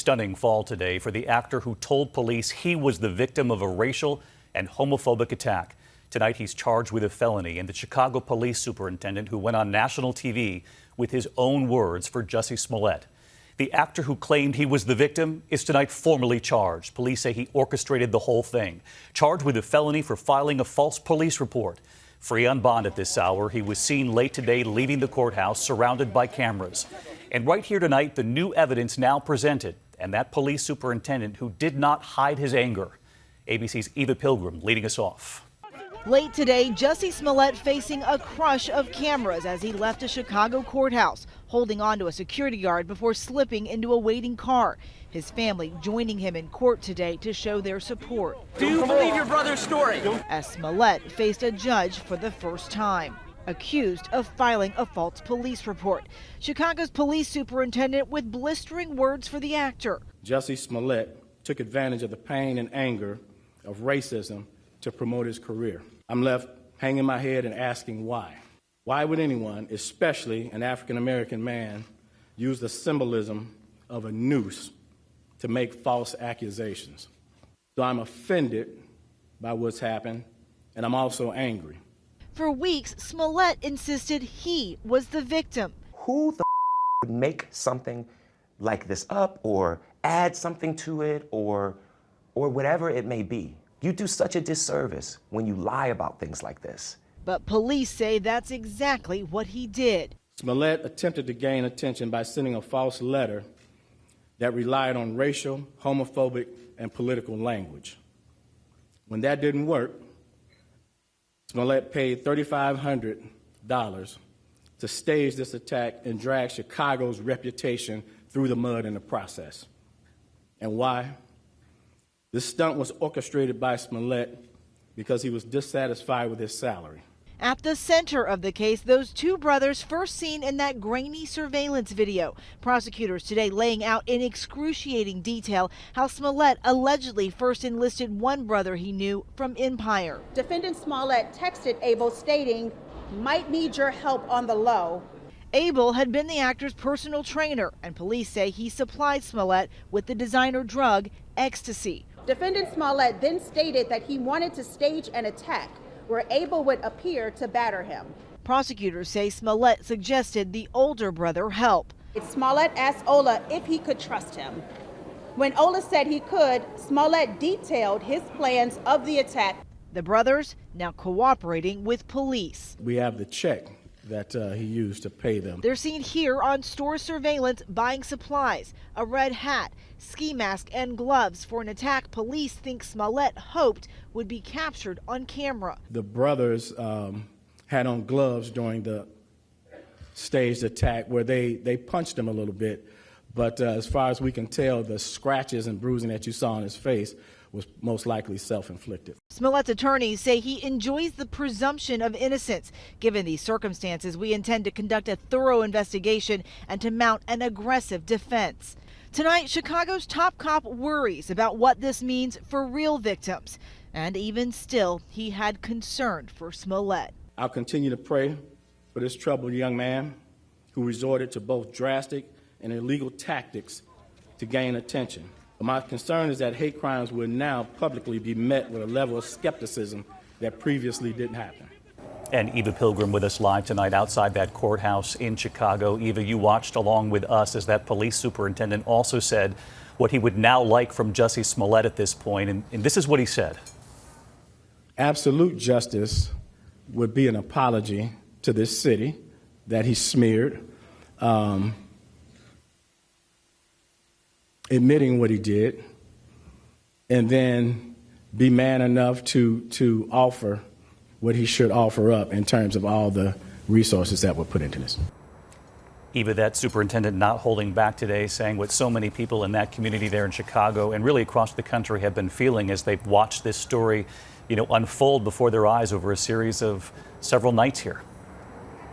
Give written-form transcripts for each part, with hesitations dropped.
stunning fall today for the actor who told police he was the victim of a racial and homophobic attack. Tonight, he's charged with a felony, and the Chicago police superintendent who went on national TV with his own words for Jussie Smollett. The actor who claimed he was the victim is tonight formally charged. Police say he orchestrated the whole thing. Charged with a felony for filing a false police report. Free on bond at this hour, he was seen late today leaving the courthouse surrounded by cameras. And right here tonight, the new evidence now presented, and that police superintendent who did not hide his anger. ABC's Eva Pilgrim leading us off. Late today, Jussie Smollett facing a crush of cameras as he left a Chicago courthouse, holding onto a security guard before slipping into a waiting car. His family joining him in court today to show their support. Do you believe your brother's story? As Smollett faced a judge for the first time, accused of filing a false police report. Chicago's police superintendent with blistering words for the actor. Jussie Smollett took advantage of the pain and anger of racism to promote his career. I'm left hanging my head and asking why. Why would anyone, especially an African-American man, use the symbolism of a noose to make false accusations? So I'm offended by what's happened, and I'm also angry. For weeks, Smollett insisted he was the victim. Who the would make something like this up or add something to it or whatever it may be? You do such a disservice when you lie about things like this. But police say that's exactly what he did. Smollett attempted to gain attention by sending a false letter that relied on racial, homophobic, and political language. When that didn't work, Smollett paid $3,500 to stage this attack and drag Chicago's reputation through the mud in the process. And why? This stunt was orchestrated by Smollett because he was dissatisfied with his salary. At the center of the case, those two brothers first seen in that grainy surveillance video. Prosecutors today laying out in excruciating detail how Smollett allegedly first enlisted one brother he knew from Empire. Defendant Smollett texted Abel stating, "Might need your help on the low." Abel had been the actor's personal trainer, and police say he supplied Smollett with the designer drug ecstasy. Defendant Smollett then stated that he wanted to stage an attack where Abel would appear to batter him. Prosecutors say Smollett suggested the older brother help. Smollett asked Ola if he could trust him. When Ola said he could, Smollett detailed his plans of the attack. The brothers now cooperating with police. We have the check that he used to pay them. They're seen here on store surveillance buying supplies, a red hat, ski mask, and gloves for an attack police think Smollett hoped would be captured on camera. The brothers had on gloves during the staged attack where they punched him a little bit. But as far as we can tell, the scratches and bruising that you saw on his face was most likely self-inflicted. Smollett's attorneys say he enjoys the presumption of innocence. Given these circumstances, we intend to conduct a thorough investigation and to mount an aggressive defense. Tonight, Chicago's top cop worries about what this means for real victims. And even still, he had concern for Smollett. I'll continue to pray for this troubled young man who resorted to both drastic and illegal tactics to gain attention. But my concern is that hate crimes will now publicly be met with a level of skepticism that previously didn't happen. And Eva Pilgrim with us live tonight outside that courthouse in Chicago. Eva, you watched along with us as that police superintendent also said what he would now like from Jussie Smollett at this point. And this is what he said. Absolute justice would be an apology to this city that he smeared, admitting what he did, and then be man enough to offer what he should offer up in terms of all the resources that were put into this. Eva, that superintendent not holding back today, saying what so many people in that community there in Chicago and really across the country have been feeling as they've watched this story, unfold before their eyes over a series of several nights here.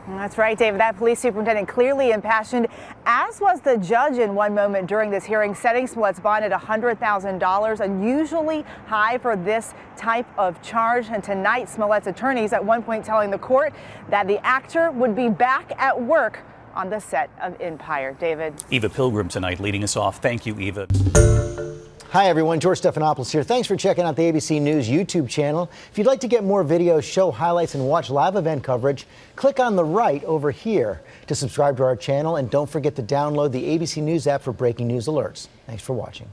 That's right, David. That police superintendent clearly impassioned, as was the judge in one moment during this hearing, setting Smollett's bond at $100,000, unusually high for this type of charge. And tonight, Smollett's attorneys at one point telling the court that the actor would be back at work on the set of Empire. David. Eva Pilgrim tonight leading us off. Thank you, Eva. Hi, everyone. George Stephanopoulos here. Thanks for checking out the ABC News YouTube channel. If you'd like to get more videos, show highlights, and watch live event coverage, click on the right over here to subscribe to our channel. And don't forget to download the ABC News app for breaking news alerts. Thanks for watching.